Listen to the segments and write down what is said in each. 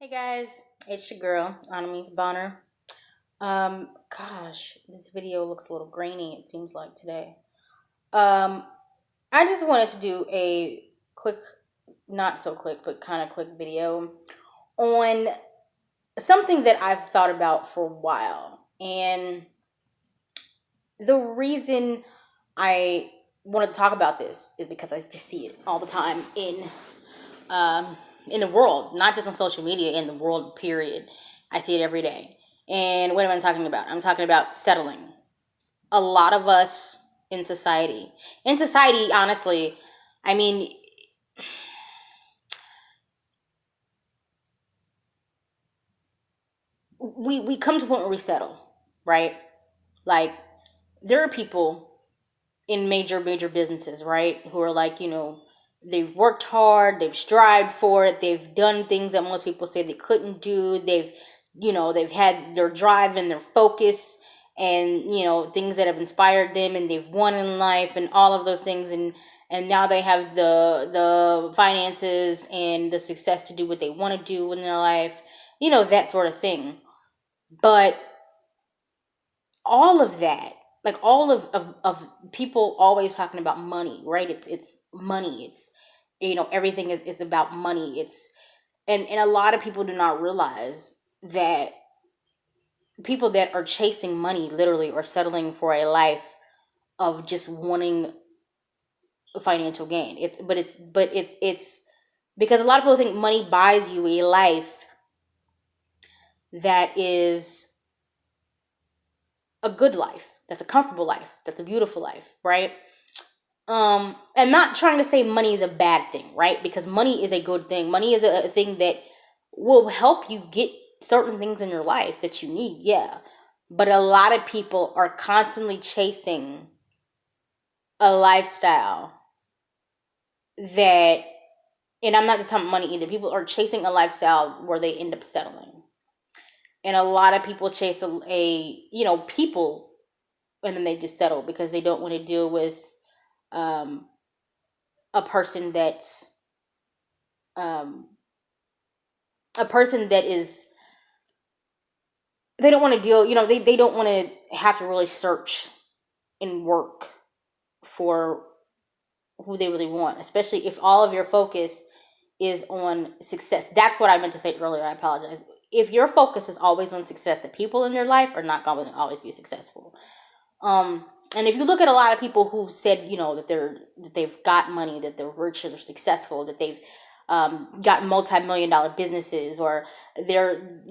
Hey guys, it's your girl, Annamise Bonner. This video looks a little grainy, it seems like today. Um, I just wanted to do a quick, not so quick, but kind of quick video on something that I've thought about for a while. And the reason I want to talk about this is because I just see it all the time um, in the world, not just on social media, in the world, period. I see it every day. And what am I talking about? I'm talking about settling. A lot of us in society, honestly, I mean, we come to a point where we settle, right? Like, there are people in major businesses, right, who are like, they've worked hard, they've strived for it, they've done things that most people say they couldn't do. They've had their drive and their focus, and things that have inspired them, and they've won in life and all of those things, and now they have the finances and the success to do what they want to do in their life, that sort of thing. But all of that, like all of people always talking about money, right? It's money. It's everything is about money. And a lot of people do not realize that people that are chasing money literally are settling for a life of just wanting financial gain. It's because a lot of people think money buys you a life that is a good life, that's a comfortable life, that's a beautiful life, right? I'm not trying to say money is a bad thing, right? Because money is a good thing. Money is a thing that will help you get certain things in your life that you need, yeah. But a lot of people are constantly chasing a lifestyle that, and I'm not just talking about money either. People are chasing a lifestyle where they end up settling. And a lot of people chase people, and then they just settle because they don't want to deal with um, a person that's um, a person that is, they don't want to deal, they don't want to have to really search and work for who they really want, especially if all of your focus is on success. That's what I meant to say earlier. I apologize. If your focus is always on success, the people in your life are not going to always be successful. And if you look at a lot of people who said, that they've got money, that they're rich, or they're successful, that they've got multi-million-dollar businesses, or they're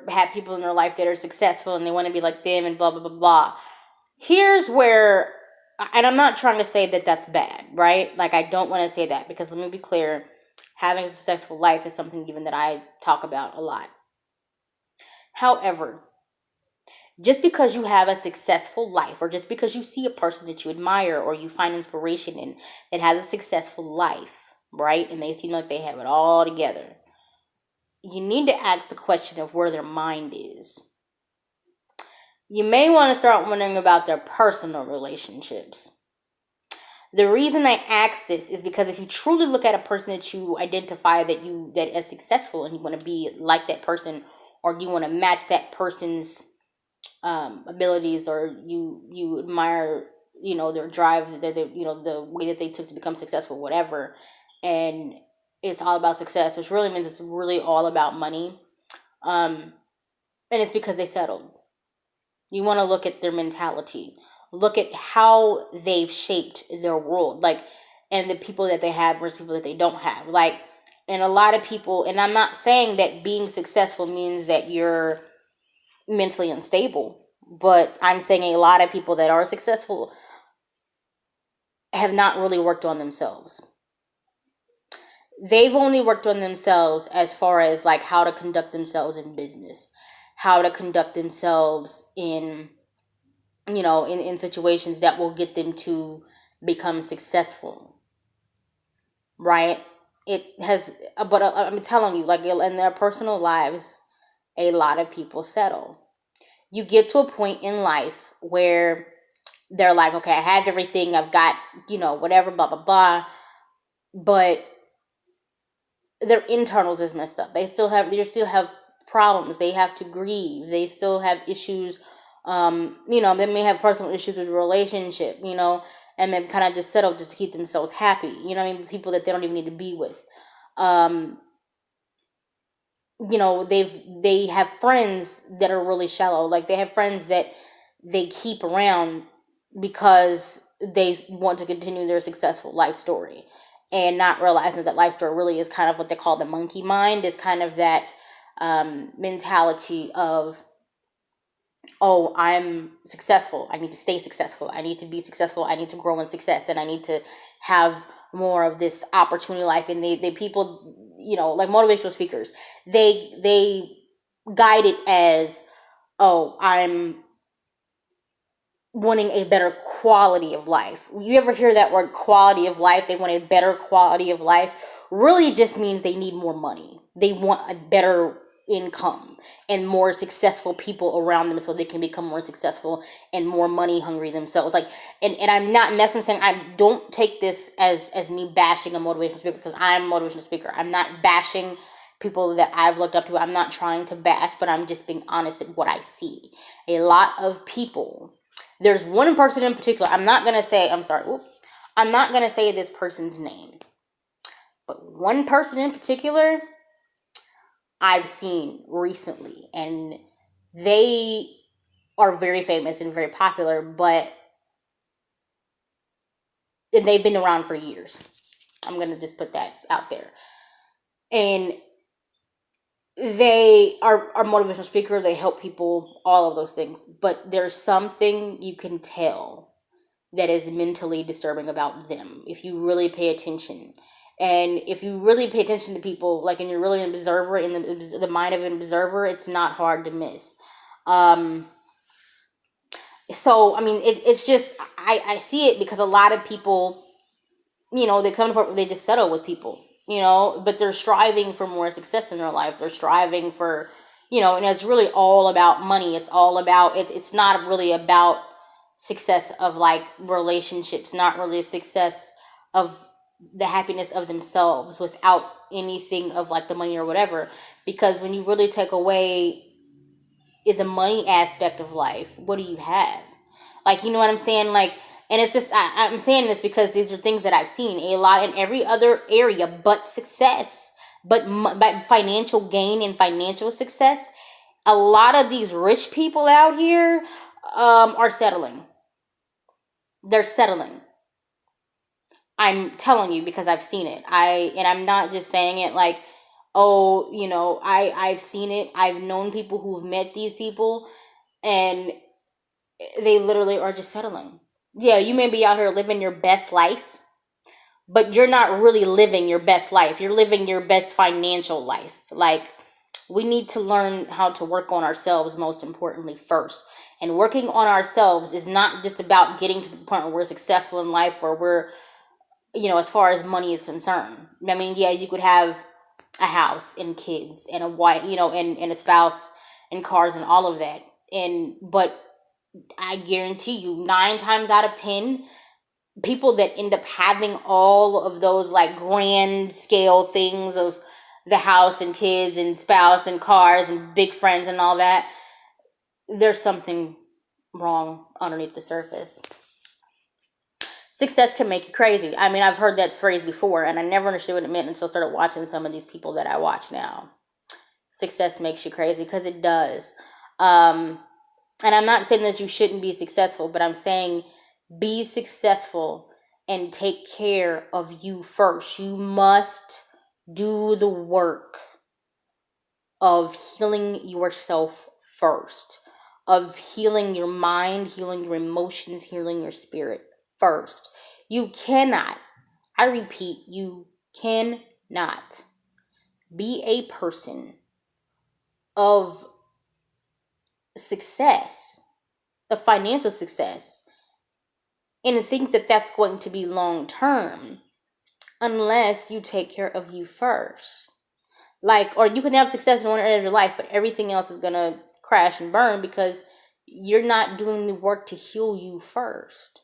have people in their life that are successful and they want to be like them, and blah blah blah blah. Here's where, and I'm not trying to say that that's bad, right? Like, I don't want to say that, because let me be clear, having a successful life is something even that I talk about a lot. However, just because you have a successful life, or just because you see a person that you admire or you find inspiration in that has a successful life, right, and they seem like they have it all together, you need to ask the question of where their mind is. You may want to start wondering about their personal relationships. The reason I ask this is because if you truly look at a person that you identify that as successful, and you want to be like that person, or you want to match that person's abilities, or you admire their drive, the way that they took to become successful, whatever, and it's all about success, which really means it's really all about money, and it's because they settled. You want to look at their mentality, look at how they've shaped their world, like, and the people that they have versus people that they don't have, like. And a lot of people, and I'm not saying that being successful means that you're mentally unstable, but I'm saying a lot of people that are successful have not really worked on themselves. They've only worked on themselves as far as like how to conduct themselves in business, how to conduct themselves in situations that will get them to become successful, right? It has, but I'm telling you, like, in their personal lives, a lot of people settle. You get to a point in life where they're like, okay, I have everything, I've got, whatever, blah, blah, blah. But their internals is messed up. They still have problems. They have to grieve. They still have issues. They may have personal issues with relationship. And then kind of just settle just to keep themselves happy. People that they don't even need to be with. They have friends that are really shallow. Like, they have friends that they keep around because they want to continue their successful life story, and not realizing that life story really is kind of what they call the monkey mind. Is kind of that mentality of, oh, I'm successful, I need to stay successful, I need to be successful, I need to grow in success, and I need to have more of this opportunity life. And they people, like motivational speakers, they guide it as, oh, I'm wanting a better quality of life. You ever hear that word, quality of life? They want a better quality of life. Really just means they need more money. They want a better income and more successful people around them, so they can become more successful and more money hungry themselves. Like, and I'm not messing with saying, I don't take this as me bashing a motivational speaker, because I'm a motivational speaker. I'm not bashing people that I've looked up to. I'm not trying to bash, but I'm just being honest at what I see. A lot of people, there's one person in particular, I'm not going to say this person's name, but one person in particular I've seen recently, and they are very famous and very popular, but they've been around for years. I'm going to just put that out there. And they are a motivational speaker. They help people, all of those things. But there's something you can tell that is mentally disturbing about them if you really pay attention. And if you really pay attention to people, like, and you're really an observer, in the mind of an observer, it's not hard to miss. So, I mean, it's just, I see it because a lot of people, they come to part where they just settle with people, but they're striving for more success in their life. They're striving for, and it's really all about money. It's all about, it's not really about success of, like, relationships, not really a success of the happiness of themselves without anything of, like, the money or whatever. Because when you really take away the money aspect of life, what do you have? Like, you know what I'm saying? Like, and it's just, I'm saying this because these are things that I've seen a lot in every other area but success, but financial gain and financial success. A lot of these rich people out here are settling. They're settling. I'm telling you, because I've seen it. And I'm not just saying it like, oh, I've seen it. I've known people who've met these people, and they literally are just settling. Yeah, you may be out here living your best life, but you're not really living your best life. You're living your best financial life. Like, we need to learn how to work on ourselves, most importantly, first. And working on ourselves is not just about getting to the point where we're successful in life, or we're, as far as money is concerned. I mean, yeah, you could have a house and kids and a wife, and a spouse and cars and all of that. But I guarantee you, 9 times out of 10, people that end up having all of those, like, grand scale things of the house and kids and spouse and cars and big friends and all that, there's something wrong underneath the surface. Success can make you crazy. I mean, I've heard that phrase before, and I never understood what it meant until I started watching some of these people that I watch now. Success makes you crazy, because it does. And I'm not saying that you shouldn't be successful, but I'm saying be successful and take care of you first. You must do the work of healing yourself first, of healing your mind, healing your emotions, healing your spirit first. You cannot, I repeat, you cannot be a person of success, of financial success, and think that that's going to be long term unless you take care of you first. Like, or you can have success in one area of your life, but everything else is going to crash and burn because you're not doing the work to heal you first.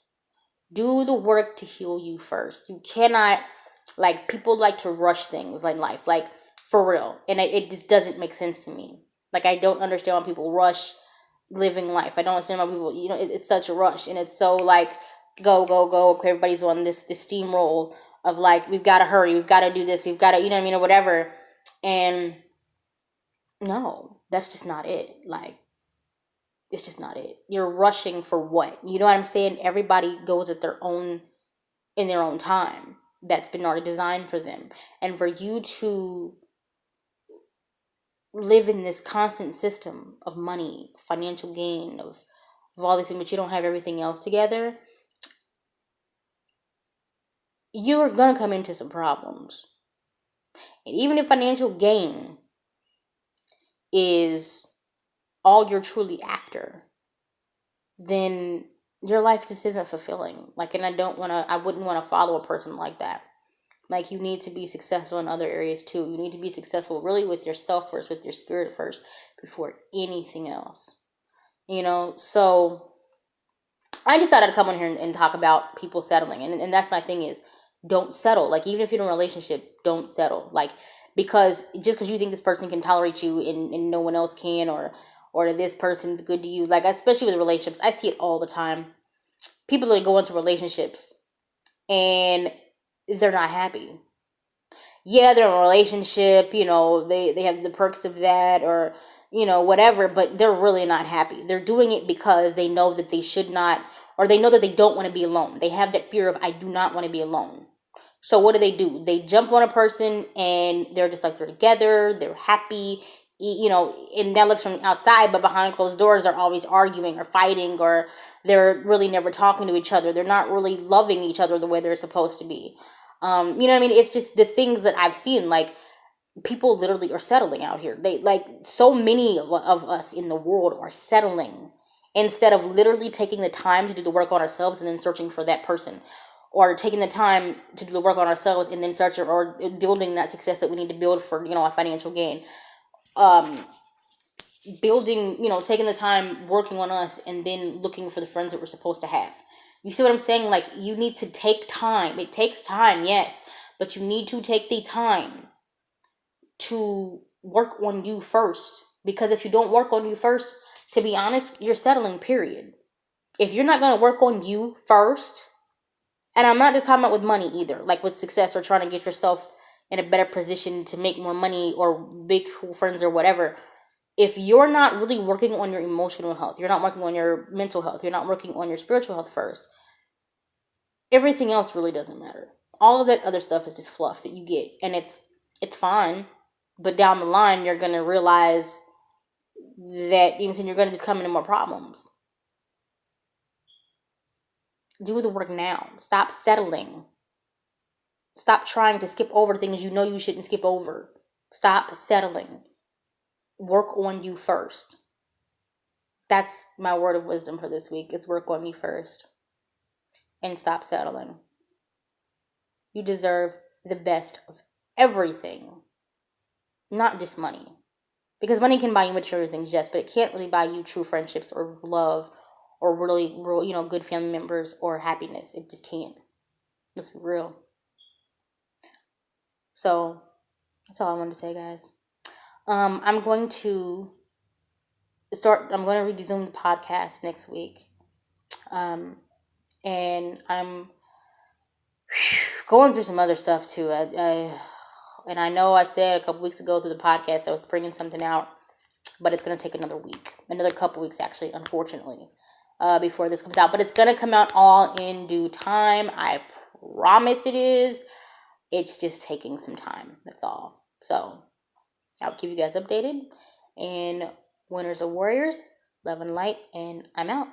Do the work to heal you first. You cannot Like, people like to rush things in life, like, for real. And it just doesn't make sense to me. Like, I don't understand why people rush living life. I don't understand why people, it's such a rush. And it's so, like, go, go, go. Okay, everybody's on this steamroll of, like, we've got to hurry. We've got to do this. We've got to, or whatever. And no, that's just not it. Like, it's just not it. You're rushing for what? You know what I'm saying? Everybody goes at in their own time. That's been already designed for them. And for you to live in this constant system of money, financial gain, of all these things, but you don't have everything else together, you're going to come into some problems. And even if financial gain is all you're truly after, then your life just isn't fulfilling. Like, and I wouldn't want to follow a person like that. Like, you need to be successful in other areas too. You need to be successful really with yourself first, with your spirit first, before anything else. So I just thought I'd come on here and talk about people settling. And that's my thing is, don't settle. Like, even if you're in a relationship, don't settle. Like, because just because you think this person can tolerate you and no one else can, or this person's good to you, like, especially with relationships, I see it all the time. People that go into relationships and they're not happy. Yeah, they're in a relationship, they have the perks of that, or, whatever, but they're really not happy. They're doing it because they know that they should not, or they know that they don't want to be alone. They have that fear of, I do not want to be alone. So what do? They jump on a person and they're just like, they're together, they're happy, and that looks from the outside, but behind closed doors, they're always arguing or fighting, or they're really never talking to each other. They're not really loving each other the way they're supposed to be. You know what I mean? It's just the things that I've seen, like, people literally are settling out here. They, like, so many of us in the world are settling instead of literally taking the time to do the work on ourselves and then searching for that person, or taking the time to do the work on ourselves and then searching or building that success that we need to build for, a financial gain. Building, taking the time working on us and then looking for the friends that we're supposed to have. You see what I'm saying? Like, you need to take time. It takes time, yes, but you need to take the time to work on you first. Because if you don't work on you first, to be honest, you're settling, period. If you're not going to work on you first, and I'm not just talking about with money either, like with success or trying to get yourself in a better position to make more money or big friends or whatever. If you're not really working on your emotional health, you're not working on your mental health, you're not working on your spiritual health first, everything else really doesn't matter. All of that other stuff is just fluff that you get, and it's fine, but down the line you're gonna realize that you're gonna just come into more problems. Do the work now. Stop settling. Stop trying to skip over things you know you shouldn't skip over. Stop settling. Work on you first. That's my word of wisdom for this week. Is work on you first. And stop settling. You deserve the best of everything. Not just money. Because money can buy you material things, yes, but it can't really buy you true friendships or love or really, real, good family members or happiness. It just can't. Let's be real. So that's all I wanted to say, guys. I'm going to resume the podcast next week. And I'm going through some other stuff too. And I know I said a couple weeks ago through the podcast I was bringing something out, but it's going to take another couple weeks actually, unfortunately, before this comes out. But it's going to come out all in due time. I promise it is. It's just taking some time. That's all. So I'll keep you guys updated. And winners or warriors, love and light, and I'm out.